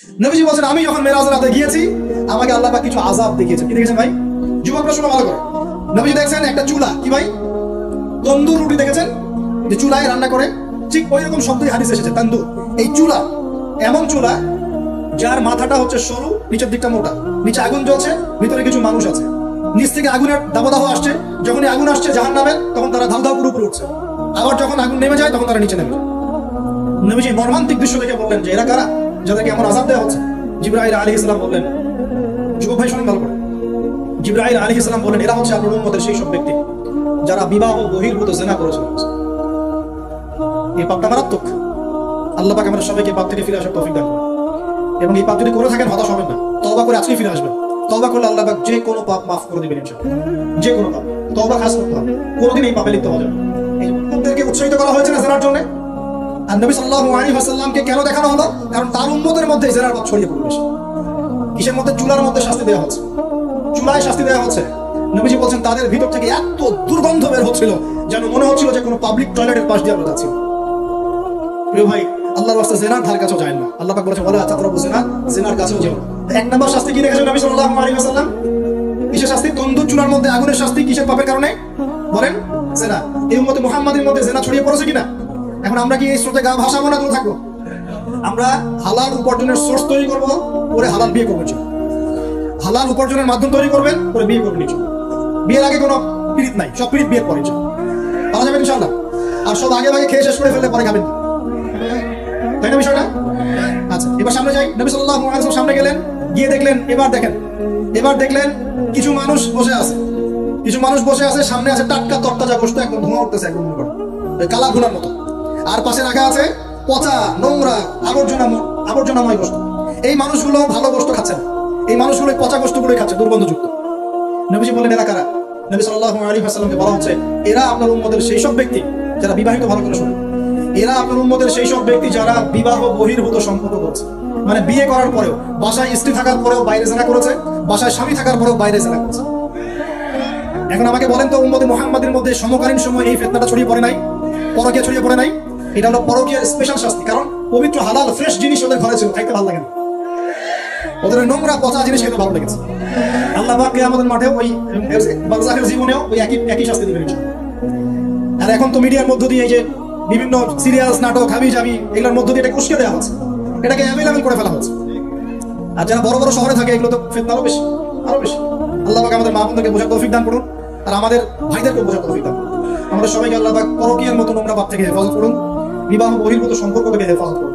নবীজি বলেন আমি যখন মেরাজ রাতে গিয়েছি আমাকে আল্লাহ পাক কিছু আযাব দেখিয়েছেন। কি দেখেছেন ভাই? যুবকরা শোনো ভালো করে। নবীজি দেখছেন একটা চুলা, কি ভাই? তন্দুর রুটি দেখেছেন যে চুলায় রান্না করে, ঠিক ওই রকম শব্দই হাদিসে এসেছে তন্দুর। এই চুলা এমন চুলা যার মাথাটা হচ্ছে সরু, নিচের দিকটা মোটা, নিচে আগুন জ্বলছে, ভিতরে কিছু মানুষ আছে, নিচ থেকে আগুনের দাবদাহ আসছে। যখনই আগুন আসছে জাহান্নামে তখন তারা ধাউ ধাউ করে উপরে উঠছে, আবার যখন আগুন নেমে যায় তখন তারা নিচে নেমে যায়। নবীজি মর্মান্তিক দৃশ্য দেখে বললেন যে এরা কারা, যাদেরকে এমন আযাব দেওয়া হচ্ছে? জিবরাইল আলাইহিস সালাম বললেন, যুবক ভাই শুনুন ভালো করে, জিবরাইল আলাইহিস সালাম বললেন এরা হচ্ছে আপনার উম্মতের সেই সব ব্যক্তি যারা বিবাহ বহির্ভূত জিনা করেছে। এই পাপটা মারাত্মক। আল্লাহ পাক আমাদের সবাইকে পাপ থেকে ফিরে আসার তৌফিক দান করুন। এবং এই পাপ যদি করে থাকেন হতাশ হবেন না, তওবা করে আজকে ফিরে আসবেন। তওবা করলে আল্লাহ পাক যে কোনো পাপ মাফ করে দিবেন ইনশাআল্লাহ। যে কোনো পাপ তওবা খাস করতে হবে, কোনোদিন এই পাপে লিপ্ত হওয়া যাবে না। এই উম্মতদেরকে উৎসাহিত করা হয়েছে না জিনার জন্য। আর নবী সাল্লাল্লাহু আলাইহি ওয়াসাল্লামকে কেন দেখানো হলো? কারণ তার উম্মতের মধ্যে জিনার পাপ ছড়িয়ে পড়বে বেশি। কিসের মধ্যে? চুলার মধ্যে শাস্তি দেওয়া হচ্ছে, চুলায় শাস্তি দেওয়া হচ্ছে। নবীজি বলছেন তাদের ভিতর থেকে এত দুর্গন্ধ বের হচ্ছিল যেন মনে হচ্ছিল যে কোনো পাবলিক টয়লেটের পাশ দিয়ে আমরা যাচ্ছি। প্রিয় ভাই, আল্লাহর রাস্তায় জিনার ধার কাছেও যায় না। আল্লাহ পাক বলেছেন ওয়ালা তাকরাবু জিনা, জিনার কাছেও যেও না। এক নাম্বার শাস্তি কি দেখেছেন নবী সাল্লাল্লাহু আলাইহি ওয়াসাল্লাম? কিসের শাস্তি? তন্দুর চুলার মধ্যে আগুনের শাস্তি। কিসের পাপের কারণে? বলেন, জিনা। এই উম্মতে মুহাম্মাদের মধ্যে জিনা ছড়িয়ে পড়েছে কিনা? এখন আমরা কি এই স্রোতে গা ভাসাবো না দূরে থাকবো? আমরা হালাল উপার্জনের সোর্স তৈরি করবো, পরে হালাল বিয়ে করবো। হালাল উপার্জনের মাধ্যম তৈরি করবেন, পরে বিয়ে করবেন। বিয়ের আগে কোনো পীড়িত নাই, সব পীড়িত বিয়ের পরে পাওয়া যাবে ইনশাআল্লাহ। আর সব আগে ভাগে খেয়ে শেষ করে ফেললে পরে খাবেন, তাই না বিষয়টা? আচ্ছা, এবার সামনে যাই। নবী সাল্লাল্লাহু আলাইহি ওয়াসাল্লাম সামনে গেলেন, গিয়ে দেখলেন, এবার দেখলেন কিছু মানুষ বসে আছে। কিছু মানুষ বসে আছে, সামনে আছে টাটকা তরতাজা গোশত, একদম ধোঁয়া উঠতেছে, একদম কালা ধুলার মতো। আর পাশে রাখা আছে পচা নোংরা আবর্জনাময় গোশত। এই মানুষগুলো ভালো গোশত খাচ্ছে না, এই মানুষগুলো পচা গোশতগুলোই খাচ্ছে, দুর্গন্ধযুক্ত। নবীজি বললেন এরা কারা? নবী সাল্লাল্লাহু আলাইহি ওয়াসাল্লামকে বলা হচ্ছে এরা আপনার উম্মতের সেই সব ব্যক্তি যারা বিবাহিত। ভালো করে শুনুন, এরা আপনার উম্মতের সেই সব ব্যক্তি যারা বিবাহ বহির্ভূত সম্পর্ক করছে। মানে বিয়ে করার পরেও, বাসায় স্ত্রী থাকার পরেও বাইরে জিনা করেছে, বাসায় স্বামী থাকার পরেও বাইরে জিনা করেছে। এখন আমাকে বলেন তো, উম্মতে মুহাম্মাদের মধ্যে সমকালীন সময় এই ফিতনাটা ছড়িয়ে পড়ে নাই? পরকীয়া ছড়িয়ে পড়ে নাই? এটা হলো পরকীয়ার স্পেশাল শাস্তি। কারণ পবিত্র হালাল ফ্রেশ জিনিস ওদের ঘরে ছিল, খাইতে ভালো লাগে না, ওদের নোংরা পচা জিনিস খেতে ভালো লেগেছে। আল্লাহ পাক কিয়ামতের মাঠে ওই বারজাখের জীবনেও ওই একই শাস্তি দিবেন। আর এখন তো মিডিয়ার মধ্য দিয়ে এই যে বিভিন্ন সিরিয়াস নাটক হাবি জাবি এগুলোর মধ্য দিয়ে এটাকে উস্কে দেওয়া হচ্ছে, এটাকে অ্যাভেলেবল করে ফেলা হচ্ছে। আর যারা বড় বড় শহরে থাকে এগুলো তো ফিতনা আরো বেশি, আরো বেশি। আল্লাহ পাক আমাদের মা বোনদেরকে বোঝার তৌফিক দান করুন, আর আমাদের ভাইদেরকে বোঝার তৌফিক দান করুন। আমরা সবাইকে আল্লাহ পাক পরকীয়ার মতো নোংরা পাপ থেকে হেফাজত করুন, বিবাহ বহির্ভূত সম্পর্ক থেকে হেফাজত করুন।